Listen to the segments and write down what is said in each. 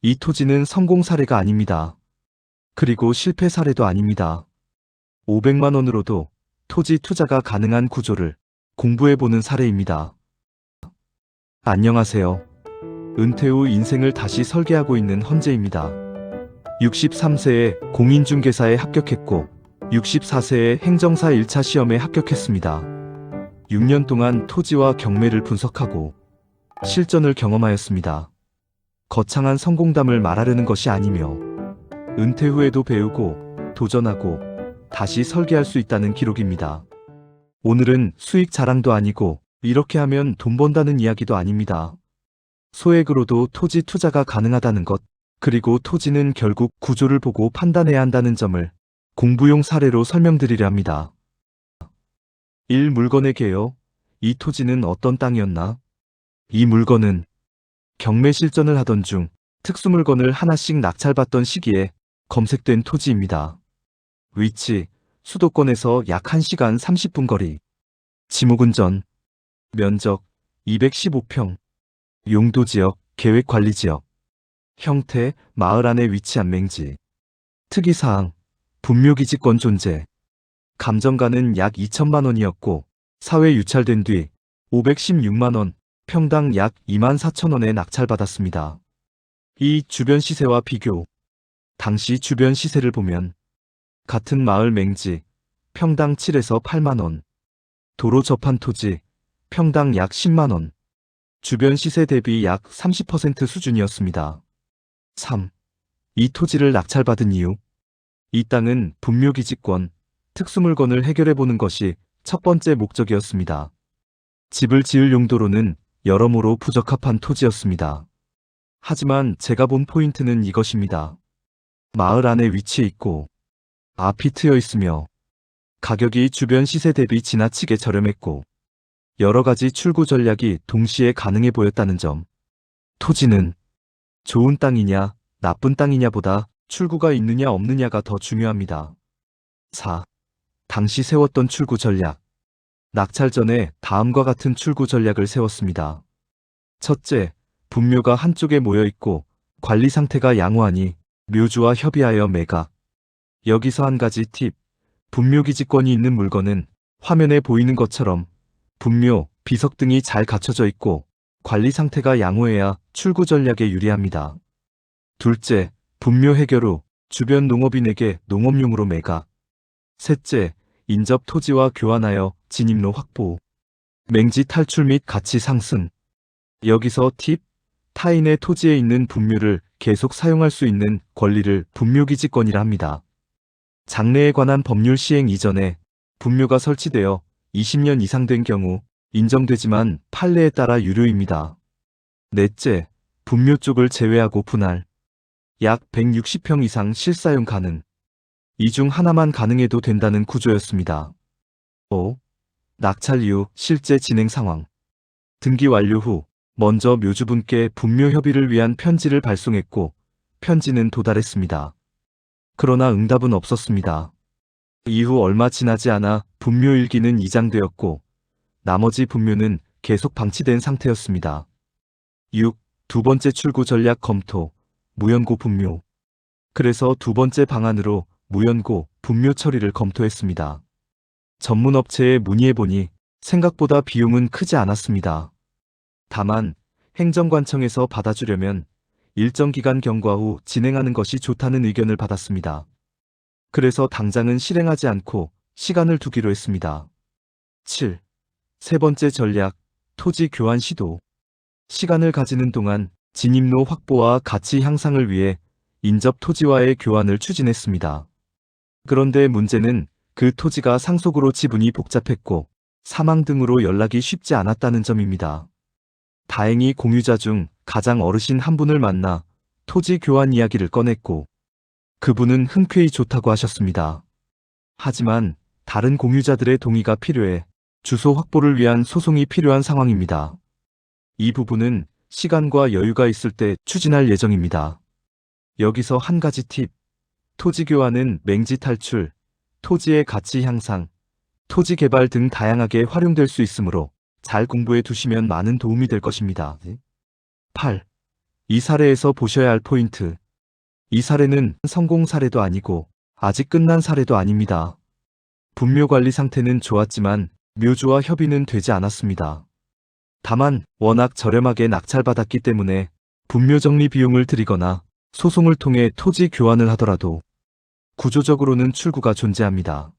이 토지는 성공 사례가 아닙니다. 그리고 실패 사례도 아닙니다. 500만 원으로도 토지 투자가 가능한 구조를 공부해보는 사례입니다. 안녕하세요. 은퇴 후 인생을 다시 설계하고 있는 헌재입니다. 63세에 공인중개사에 합격했고 64세에 행정사 1차 시험에 합격했습니다. 6년 동안 토지와 경매를 분석하고 실전을 경험하였습니다. 거창한 성공담을 말하려는 것이 아니며 은퇴 후에도 배우고 도전하고 다시 설계할 수 있다는 기록입니다. 오늘은 수익 자랑도 아니고 이렇게 하면 돈 번다는 이야기도 아닙니다. 소액으로도 토지 투자가 가능하다는 것, 그리고 토지는 결국 구조를 보고 판단해야 한다는 점을 공부용 사례로 설명드리려 합니다. 1. 물건의 개요. 이 토지는 어떤 땅이었나? 이 물건은 경매 실전을 하던 중 특수 물건을 하나씩 낙찰받던 시기에 검색된 토지입니다. 위치, 수도권에서 약 1시간 30분 거리. 지목운전. 면적, 215평. 용도지역, 계획관리지역. 형태, 마을 안에 위치한 맹지. 특이사항, 분묘기지권 존재. 감정가는 약 2천만 원이었고 사회 유찰된 뒤 516만 원, 평당 약 24,000원에 낙찰받았습니다. 이 주변 시세와 비교. 당시 주변 시세를 보면 같은 마을 맹지, 평당 7에서 8만 원. 도로 접한 토지, 평당 약 10만 원. 주변 시세 대비 약 30% 수준이었습니다. 3. 이 토지를 낙찰받은 이유. 이 땅은 분묘기지권, 특수물건을 해결해보는 것이 첫 번째 목적이었습니다. 집을 지을 용도로는 여러모로 부적합한 토지였습니다. 하지만 제가 본 포인트는 이것입니다. 마을 안에 위치해 있고 앞이 트여 있으며 가격이 주변 시세 대비 지나치게 저렴했고 여러 가지 출구 전략이 동시에 가능해 보였다는 점. 토지는 좋은 땅이냐 나쁜 땅이냐보다 출구가 있느냐 없느냐가 더 중요합니다. 4. 당시 세웠던 출구 전략. 낙찰 전에 다음과 같은 출구 전략을 세웠습니다. 첫째, 분묘가 한쪽에 모여있고 관리 상태가 양호하니 묘주와 협의하여 매각. 여기서 한 가지 팁. 분묘기지권이 있는 물건은 화면에 보이는 것처럼 분묘, 비석 등이 잘 갖춰져 있고 관리 상태가 양호해야 출구 전략에 유리합니다. 둘째, 분묘 해결 후 주변 농업인에게 농업용으로 매각. 셋째, 인접 토지와 교환하여 진입로 확보. 맹지 탈출 및 가치 상승. 여기서 팁, 타인의 토지에 있는 분묘를 계속 사용할 수 있는 권리를 분묘기지권이라 합니다. 장래에 관한 법률 시행 이전에 분묘가 설치되어 20년 이상 된 경우 인정되지만 판례에 따라 유료입니다. 넷째, 분묘 쪽을 제외하고 분할. 약 160평 이상 실사용 가능. 이 중 하나만 가능해도 된다는 구조였습니다. 5. 낙찰 이후 실제 진행 상황. 등기 완료 후 먼저 묘주분께 분묘 협의를 위한 편지를 발송했고 편지는 도달했습니다. 그러나 응답은 없었습니다. 이후 얼마 지나지 않아 분묘 일기는 이장되었고 나머지 분묘는 계속 방치된 상태였습니다. 6. 두 번째 출구 전략 검토. 무연고 분묘. 그래서 두 번째 방안으로 무연고 분묘 처리를 검토했습니다. 전문 업체에 문의해보니 생각보다 비용은 크지 않았습니다. 다만 행정관청에서 받아주려면 일정 기간 경과 후 진행하는 것이 좋다는 의견을 받았습니다. 그래서 당장은 실행하지 않고 시간을 두기로 했습니다. 7. 세 번째 전략, 토지 교환 시도. 시간을 가지는 동안 진입로 확보와 가치 향상을 위해 인접 토지와의 교환을 추진했습니다. 그런데 문제는 그 토지가 상속으로 지분이 복잡했고 사망 등으로 연락이 쉽지 않았다는 점입니다. 다행히 공유자 중 가장 어르신 한 분을 만나 토지 교환 이야기를 꺼냈고 그분은 흔쾌히 좋다고 하셨습니다. 하지만 다른 공유자들의 동의가 필요해 주소 확보를 위한 소송이 필요한 상황입니다. 이 부분은 시간과 여유가 있을 때 추진할 예정입니다. 여기서 한 가지 팁. 토지 교환은 맹지 탈출, 토지의 가치 향상, 토지 개발 등 다양하게 활용될 수 있으므로 잘 공부해 두시면 많은 도움이 될 것입니다. 8. 이 사례에서 보셔야 할 포인트. 이 사례는 성공 사례도 아니고 아직 끝난 사례도 아닙니다. 분묘 관리 상태는 좋았지만 묘주와 협의는 되지 않았습니다. 다만 워낙 저렴하게 낙찰받았기 때문에 분묘 정리 비용을 들이거나 소송을 통해 토지 교환을 하더라도 구조적으로는 출구가 존재합니다.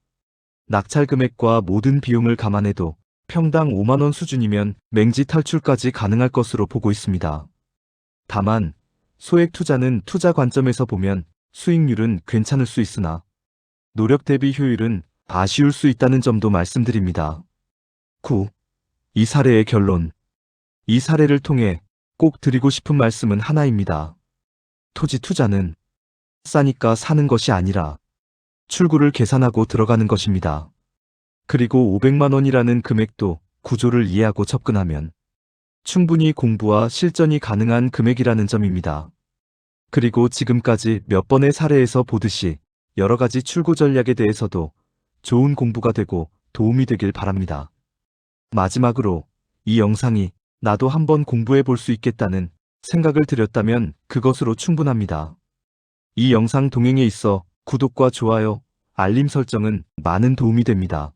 낙찰 금액과 모든 비용을 감안해도 평당 5만 원 수준이면 맹지 탈출까지 가능할 것으로 보고 있습니다. 다만 소액 투자는 투자 관점에서 보면 수익률은 괜찮을 수 있으나 노력 대비 효율은 아쉬울 수 있다는 점도 말씀드립니다. 9. 이 사례의 결론. 이 사례를 통해 꼭 드리고 싶은 말씀은 하나입니다. 토지 투자는 싸니까 사는 것이 아니라 출구를 계산하고 들어가는 것입니다. 그리고 500만 원이라는 금액도 구조를 이해하고 접근하면 충분히 공부와 실전이 가능한 금액이라는 점입니다. 그리고 지금까지 몇 번의 사례에서 보듯이 여러 가지 출구 전략에 대해서도 좋은 공부가 되고 도움이 되길 바랍니다. 마지막으로 이 영상이 나도 한번 공부해 볼 수 있겠다는 생각을 들였다면 그것으로 충분합니다. 이 영상 동행에 있어 구독과 좋아요, 알림 설정은 많은 도움이 됩니다.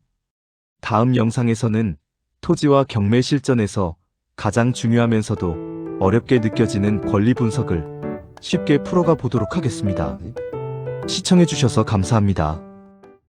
다음 영상에서는 토지와 경매 실전에서 가장 중요하면서도 어렵게 느껴지는 권리 분석을 쉽게 풀어가 보도록 하겠습니다. 시청해주셔서 감사합니다.